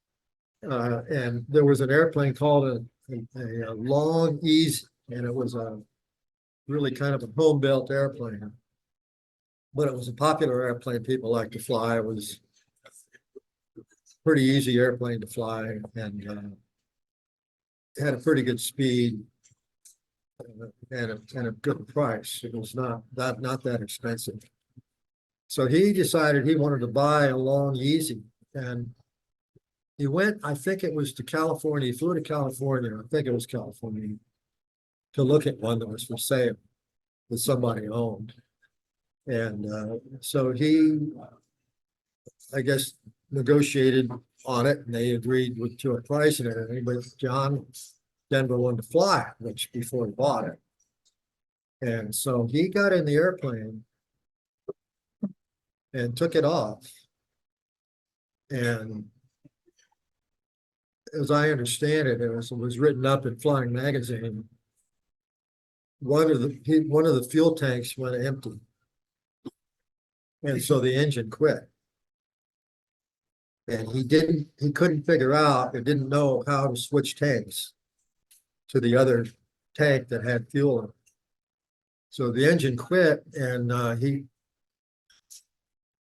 Speaker 5: And there was an airplane called a Long Easy, and it was a really kind of a home-built airplane. But it was a popular airplane people like to fly. It was a pretty easy airplane to fly, and it had a pretty good speed and a good price. It was not that expensive. So he decided he wanted to buy a Long Easy, and he went, I think it was to California. He flew to California, I think it was California, to look at one that was for sale that somebody owned. And so he, I guess, negotiated on it, and they agreed to a price and everything, but John Denver wanted to fly it, which before he bought it. And so he got in the airplane and took it off. And as I understand it, it was written up in Flying Magazine. One of the fuel tanks went empty, and so the engine quit. And he couldn't figure out, or didn't know how to switch tanks to the other tank that had fuel in it. So the engine quit, and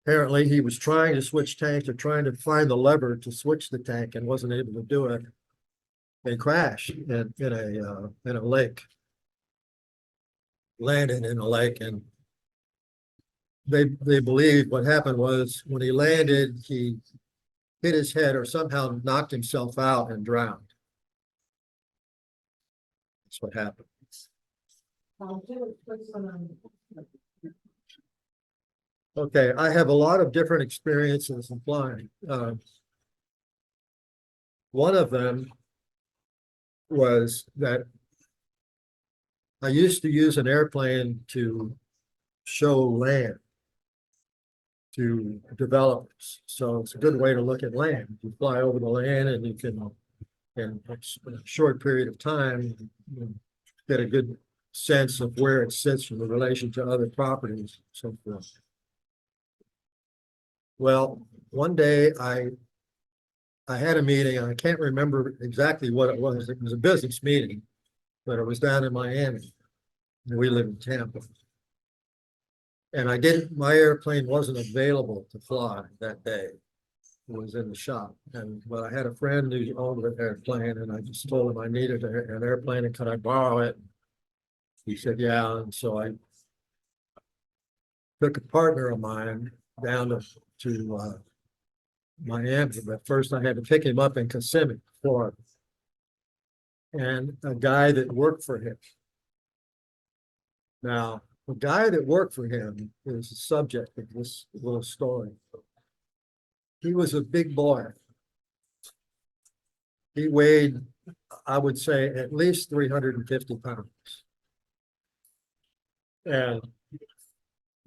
Speaker 5: apparently he was trying to switch tanks, or trying to find the lever to switch the tank, and wasn't able to do it. They crashed in a lake, landed in a lake, and they believe what happened was when he landed, he hit his head or somehow knocked himself out and drowned. That's what happened. Okay, I have a lot of different experiences in flying. One of them was that I used to use an airplane to show land to developers. So it's a good way to look at land. You fly over the land and you can, in a short period of time, you get a good sense of where it sits in relation to other properties, and so forth. Well, one day I had a meeting, and I can't remember exactly what it was. It was a business meeting, but it was down in Miami. And we live in Tampa. And my airplane wasn't available to fly that day. It was in the shop. But I had a friend who owned an airplane, and I just told him I needed an airplane and could I borrow it? He said, yeah. And so I took a partner of mine down to Miami, but first I had to pick him up in Kissimmee, Florida. And a guy that worked for him. Now, the guy that worked for him is the subject of this little story. He was a big boy. He weighed, I would say, at least 350 pounds.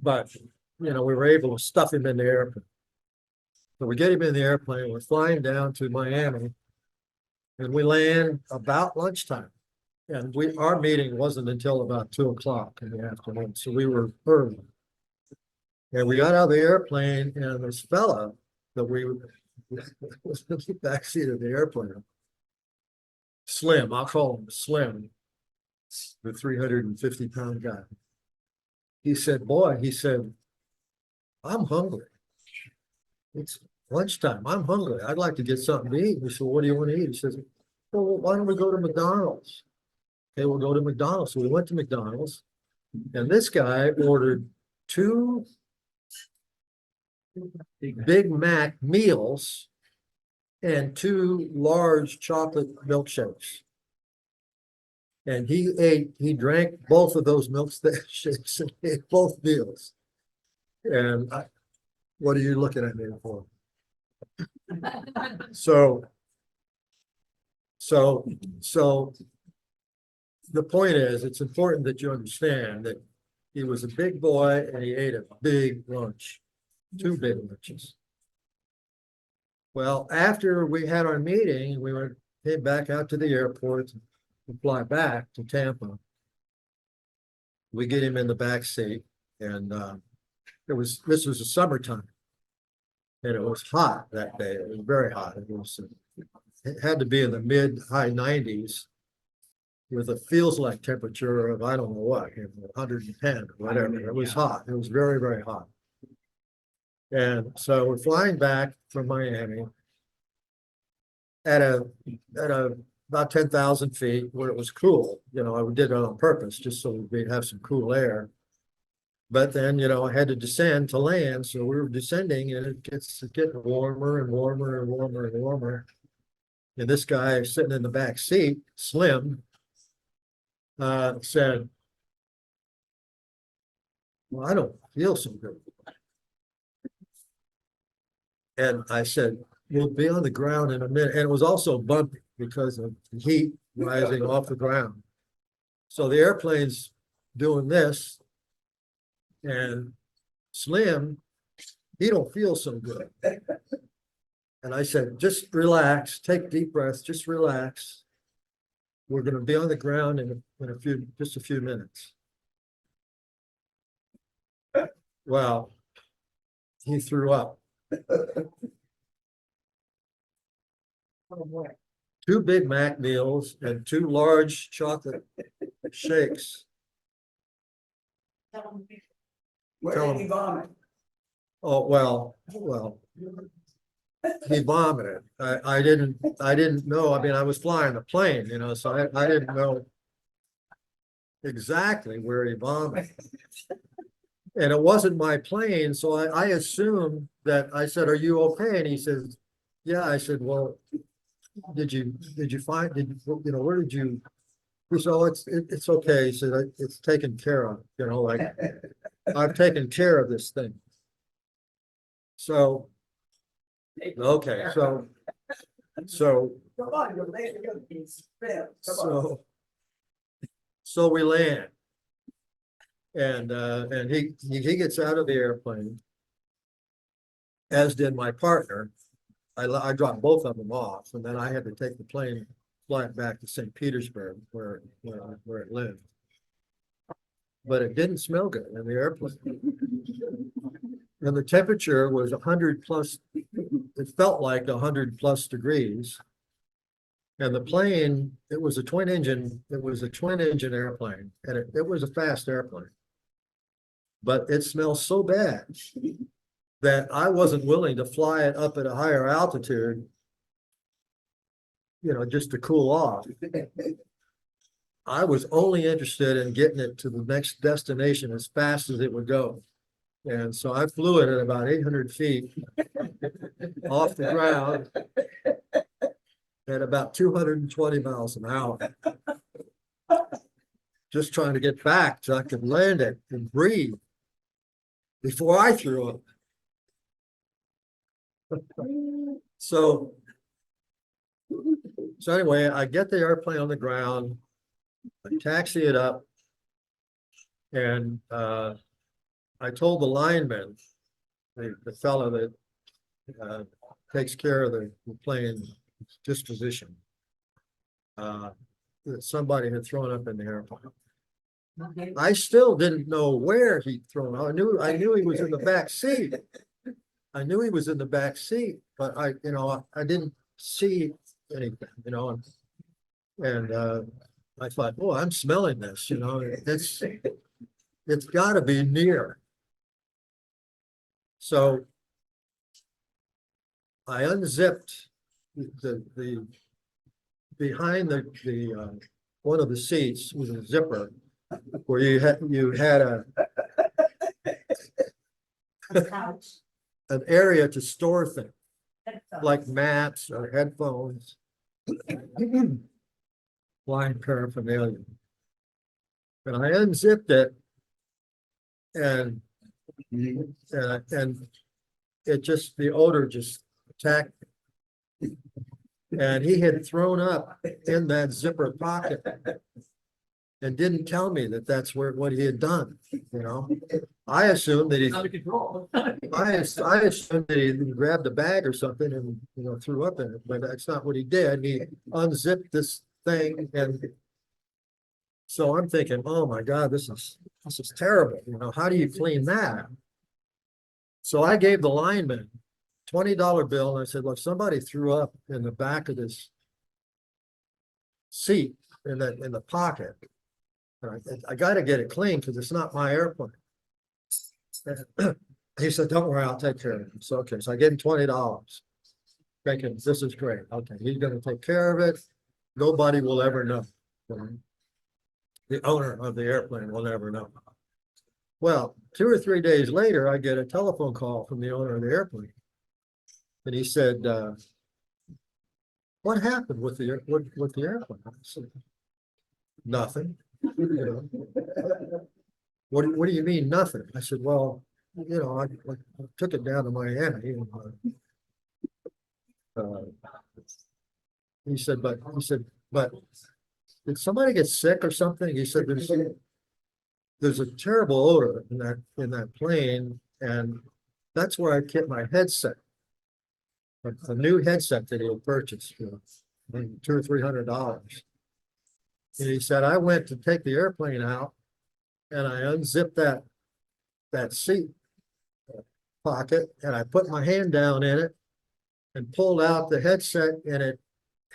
Speaker 5: But we were able to stuff him in the airplane. So we get him in the airplane, we're flying down to Miami, and we land about lunchtime. And our meeting wasn't until about 2 o'clock in the afternoon, so we were early. And we got out of the airplane, and this fella that was in the backseat of the airplane, Slim, I'll call him Slim, the 350-pound guy. He said, I'm hungry. It's lunchtime. I'm hungry. I'd like to get something to eat. We said, what do you want to eat? He says, well, why don't we go to McDonald's? Okay, we'll go to McDonald's. So we went to McDonald's, and this guy ordered 2 Big Mac meals and 2 large chocolate milkshakes. And he drank both of those milkshakes and ate both meals. And what are you looking at me for? So the point is, it's important that you understand that he was a big boy and he ate a big lunch, 2 big lunches. Well, after we had our meeting, we came back out to the airport to fly back to Tampa. We get him in the back seat, and this was the summertime, and it was hot that day. It was very hot. It had to be in the mid-high 90s with a feels like temperature of, I don't know what, 110 or whatever. It was hot. It was very, very hot. And so we're flying back from Miami at about 10,000 feet where it was cool. I did it on purpose just so we'd have some cool air. But then, I had to descend to land. So we were descending, and it's getting warmer and warmer and warmer and warmer. And this guy sitting in the back seat, Slim, said, well, I don't feel so good. And I said, we'll be on the ground in a minute. And it was also bumpy because of the heat rising off the ground. So the airplane's doing this, and Slim, he don't feel so good. And I said, just relax, take deep breaths, just relax. We're going to be on the ground in just a few minutes. Well, he threw up. 2 Big Mac meals and 2 large chocolate shakes.
Speaker 1: Where did he vomit?
Speaker 5: Oh, well, he vomited. I didn't know. I mean, I was flying the plane, so I didn't know exactly where he vomited. And it wasn't my plane, so I assumed that. I said, "Are you okay?" And he says, "Yeah." I said, "Well, did you find, where did you?" He said, "Oh, it's okay." He said, "It's taken care of, like I've taken care of this thing." So, okay, so
Speaker 1: Come on, you're landing on the spin. Come on.
Speaker 5: So we land. And he gets out of the airplane, as did my partner. I dropped both of them off, and then I had to take the plane, fly it back to St. Petersburg, where it lived. But it didn't smell good in the airplane. And the temperature was 100 plus, it felt like 100 plus degrees. And the plane, it was a twin engine airplane, and it was a fast airplane. But it smelled so bad that I wasn't willing to fly it up at a higher altitude, just to cool off. I was only interested in getting it to the next destination as fast as it would go. And so I flew it at about 800 feet off the ground at about 220 miles an hour. Just trying to get back so I could land it and breathe before I threw up. So anyway, I get the airplane on the ground, I taxi it up, and I told the lineman, the fellow that takes care of the plane disposition, that somebody had thrown up in the airplane. I still didn't know where he'd thrown up. I knew he was in the back seat. I knew he was in the back seat, but I didn't see anything, and I thought, oh, I'm smelling this, it's got to be near. So I unzipped the behind the one of the seats was a zipper where you had an area to store things like maps or headphones, flying paraphernalia. And I unzipped it, and it just, the odor just attacked me. And he had thrown up in that zipper pocket and didn't tell me that that's what he had done. I assumed that I assumed that he grabbed a bag or something and threw up in it, but that's not what he did. He unzipped this thing, and so I'm thinking, oh my God, this is terrible. How do you clean that? So I gave the lineman $20 bill, and I said, look, somebody threw up in the back of this seat in the pocket. I got to get it clean because it's not my airplane. He said, don't worry, I'll take care of it. So, okay. So I gave him $20. Thinking, this is great. Okay. He's going to take care of it. Nobody will ever know. The owner of the airplane will never know. Well, 2 or 3 days later, I get a telephone call from the owner of the airplane. And he said, what happened with the airplane? I said, nothing. What do you mean nothing? I said, well, I took it down to Miami. He said, but did somebody get sick or something? He said, there's a terrible odor in that plane, and that's where I kept my headset. A new headset that he had purchased for $200 or $300. And he said, I went to take the airplane out, and I unzipped that seat pocket, and I put my hand down in it and pulled out the headset, and it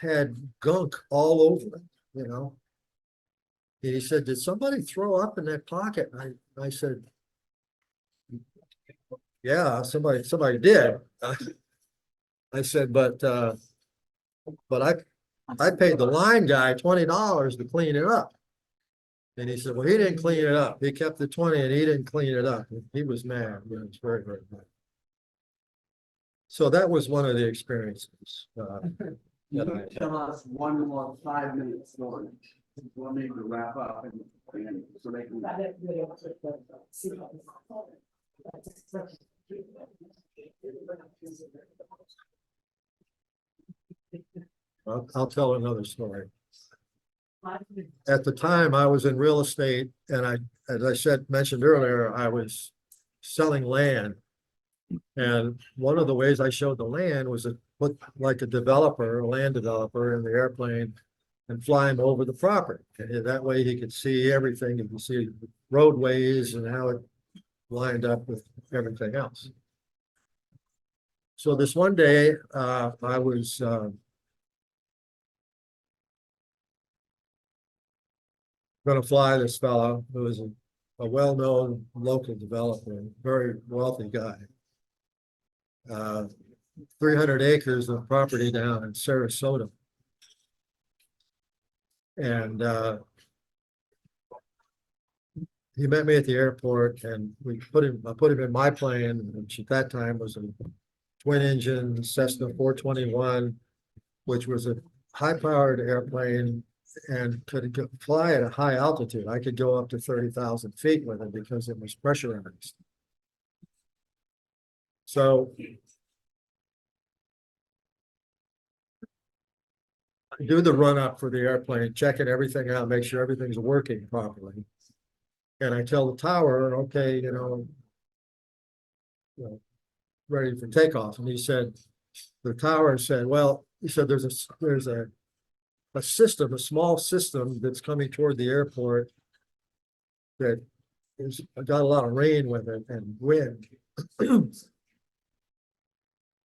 Speaker 5: had gunk all over it, And he said, did somebody throw up in that pocket? And I said, yeah, somebody did. I said, but I paid the line guy $20 to clean it up. And he said, well, he didn't clean it up. He kept the 20 and he didn't clean it up. He was mad. It was very, very mad. So that was one of the experiences.
Speaker 1: Can you tell us one more 5-minute story? We'll need to wrap up and so they can.
Speaker 5: I'll tell another story. At the time, I was in real estate and as I mentioned earlier, I was selling land. And one of the ways I showed the land was to put like a land developer in the airplane and fly him over the property. And that way he could see everything. You can see roadways and how it lined up with everything else. So this one day, I was going to fly this fellow who was a well-known local developer, very wealthy guy. 300 acres of property down in Sarasota. And he met me at the airport and I put him in my plane, which at that time was a twin engine Cessna 421, which was a high-powered airplane and could fly at a high altitude. I could go up to 30,000 feet with it because it was pressurized. So I do the run up for the airplane, checking everything out, make sure everything's working properly. And I tell the tower, okay, ready for takeoff. And the tower said, well, he said, there's a system, a small system that's coming toward the airport that has got a lot of rain with it and wind.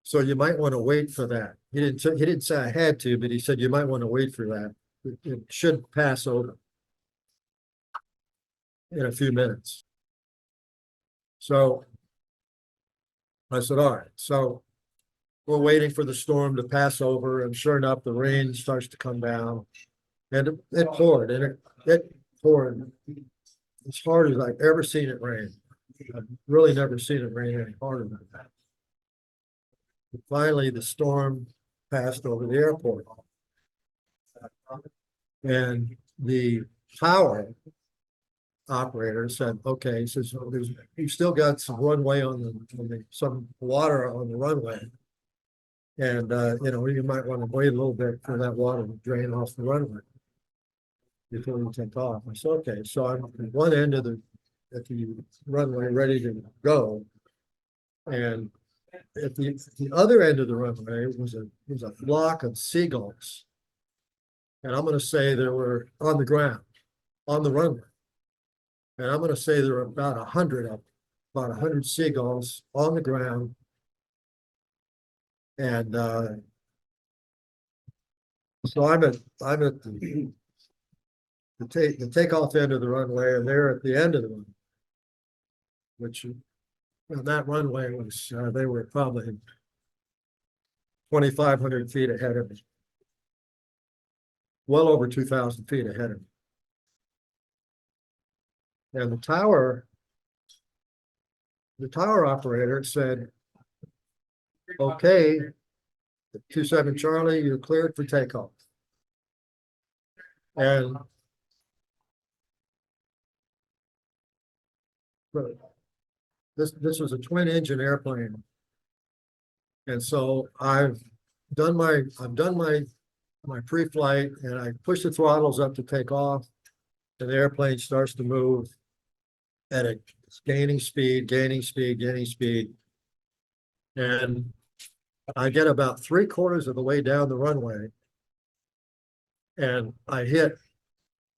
Speaker 5: So you might want to wait for that. He didn't say I had to, but he said you might want to wait for that. It should pass over in a few minutes. So I said, all right. So we're waiting for the storm to pass over, and sure enough, the rain starts to come down, and it poured, and it poured as hard as I've ever seen it rain. I've really never seen it rain any harder than that. But finally, the storm passed over the airport, and the tower operator said, okay, he says, you've still got some runway some water on the runway. And, you might want to wait a little bit for that water to drain off the runway before you take off. I said, okay. So I'm at one end of the runway ready to go. And at the other end of the runway was a flock of seagulls. And I'm going to say they were on the ground, on the runway. And I'm going to say there were about 100 of them, about 100 seagulls on the ground. And so I'm at the takeoff end of the runway, and they're at the end of the runway, which that runway was, they were probably 2,500 feet ahead of me, well over 2,000 feet ahead of me. And the tower operator said, okay, 27 Charlie, you're cleared for takeoff. And this was a twin engine airplane. And so I've done my pre-flight, and I push the throttles up to take off, and the airplane starts to move at a gaining speed. And I get about 3/4 of the way down the runway, and I hit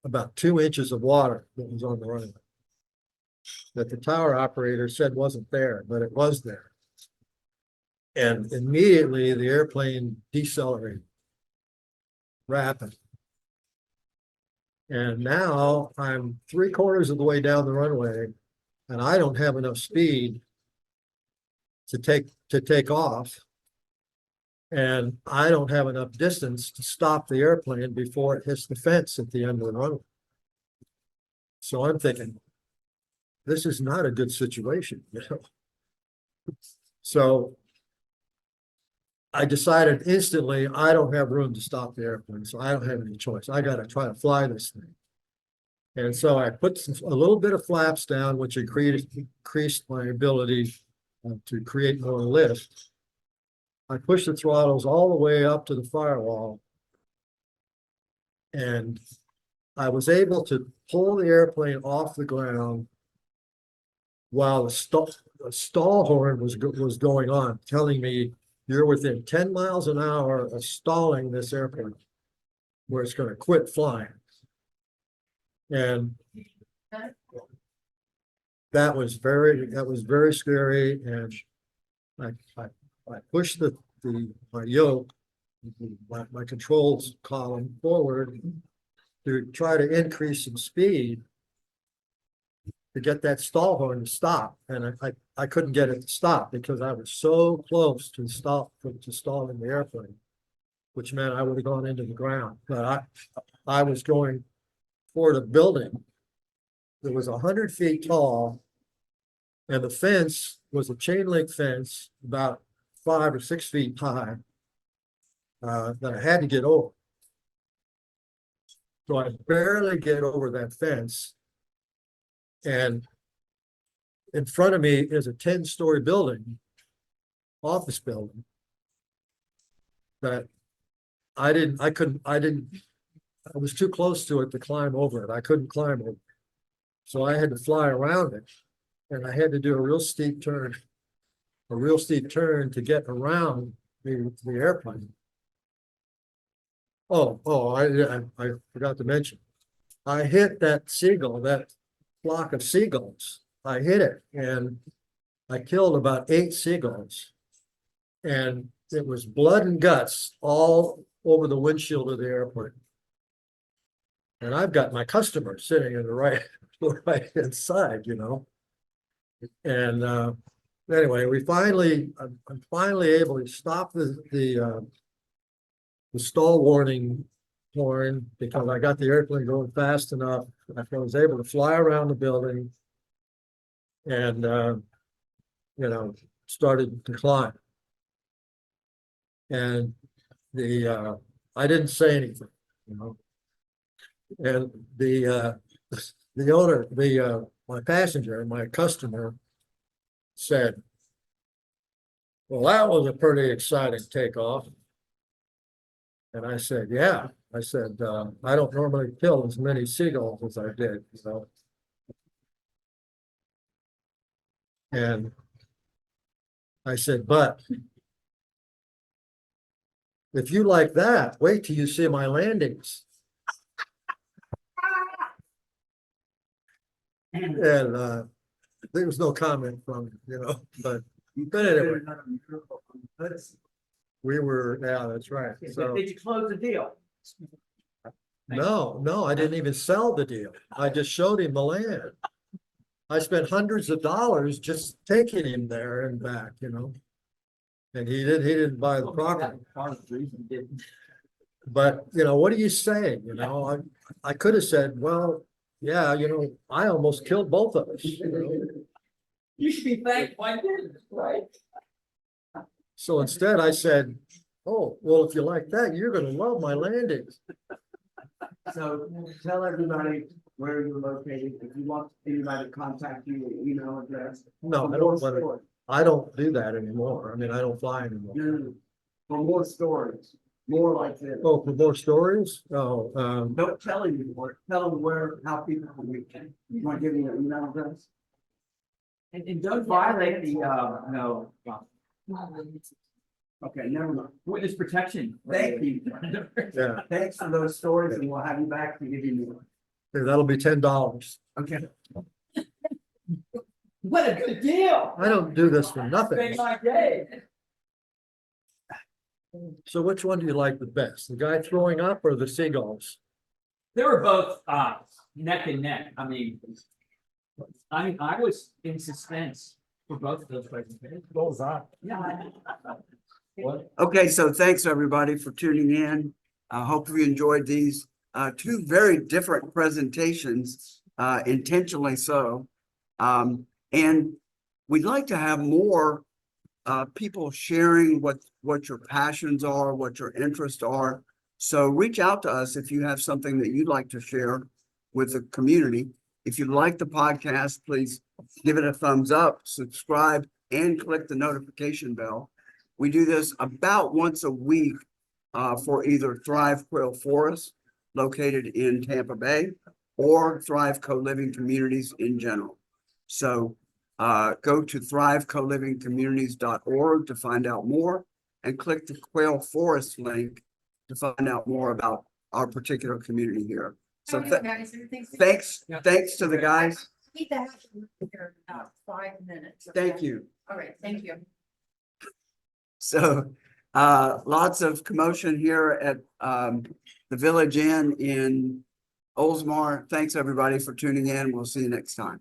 Speaker 5: about 2 inches of water that was on the runway that the tower operator said wasn't there, but it was there. And immediately the airplane decelerated rapidly. And now I'm 3/4 of the way down the runway, and I don't have enough speed to take off. And I don't have enough distance to stop the airplane before it hits the fence at the end of the runway. So I'm thinking, this is not a good situation, So I decided instantly, I don't have room to stop the airplane, so I don't have any choice. I got to try to fly this thing. And so I put a little bit of flaps down, which increased my ability to create more lift. I pushed the throttles all the way up to the firewall, And I was able to pull the airplane off the ground while the stall horn was going on, telling me you're within 10 miles an hour of stalling this airplane where it's going to quit flying. And that was very scary. And I pushed my yoke, my controls column forward to try to increase some speed to get that stall horn to stop. And I couldn't get it to stop because I was so close to stalling the airplane, which meant I would have gone into the ground. But I was going toward a building that was 100 feet tall, and the fence was a chain link fence about 5 or 6 feet high that I had to get over. So I barely get over that fence. And in front of me is a 10-story building, office building, that I was too close to it to climb over it. I couldn't climb over it. So I had to fly around it. And I had to do a real steep turn to get around the airplane. I forgot to mention, I hit that seagull, that flock of seagulls. I hit it and I killed about 8 seagulls. And it was blood and guts all over the windshield of the airplane. And I've got my customer sitting in the right hand side, you know. And anyway, I'm finally able to stop the stall warning horn because I got the airplane going fast enough. I was able to fly around the building and started to climb. And I didn't say anything, you know. And the owner, my passenger, my customer said, "Well, that was a pretty exciting takeoff." And I said, "Yeah." I said, "I don't normally kill as many seagulls as I did, you know." And I said, "But if you like that, wait till you see my landings." And there was no comment from him, you know, but anyway, yeah, that's right. So,
Speaker 3: Did you close the deal?
Speaker 5: no, I didn't even sell the deal. I just showed him the land. I spent hundreds of dollars just taking him there and back, you know. And he didn't buy the property.
Speaker 2: Part of the reason he didn't.
Speaker 5: But, you know, what do you say? You know, I could have said, well, yeah, you know, I almost killed both of us. You know?
Speaker 2: You should be thankful I didn't, right?
Speaker 5: So instead I said, oh, well, if you like that, you're going to love my landings.
Speaker 3: So tell everybody where you're located. If you want anybody to contact you, your email address.
Speaker 5: No, I don't do that anymore. I mean, I don't fly anymore.
Speaker 3: For more stories, more like this.
Speaker 5: Oh, for more stories? Oh,
Speaker 3: Don't tell anymore. Tell them how people can reach you. You want to give me your email address?
Speaker 2: And don't violate the, no.
Speaker 3: Okay, never mind.
Speaker 2: Witness protection.
Speaker 3: Thank you.
Speaker 5: yeah.
Speaker 3: Thanks for those stories, and we'll have you back to give you more.
Speaker 5: Here, that'll be $10.
Speaker 3: Okay.
Speaker 2: What a good deal.
Speaker 5: I don't do this for nothing.
Speaker 2: Made my day.
Speaker 5: So which one do you like the best? The guy throwing up or the seagulls?
Speaker 2: They were both neck and neck. I mean, I was in suspense for both of those presentations.
Speaker 5: What was that?
Speaker 2: Yeah.
Speaker 1: Okay, so thanks everybody for tuning in. I hope you enjoyed these 2 very different presentations, intentionally so. And we'd like to have more people sharing what your passions are, what your interests are. So reach out to us if you have something that you'd like to share with the community. If you like the podcast, please give it a thumbs up, subscribe, and click the notification bell. We do this about once a week for either Thrive Quail Forest located in Tampa Bay or Thrive Co-Living Communities in general. So go to thrivecolivingcommunities.org to find out more and click the Quail Forest link to find out more about our particular community here. So thanks to the guys.
Speaker 4: Need to have you here in about 5 minutes.
Speaker 1: Thank you.
Speaker 4: All right, thank you.
Speaker 1: So lots of commotion here at the Village Inn in Oldsmar. Thanks, everybody, for tuning in. We'll see you next time.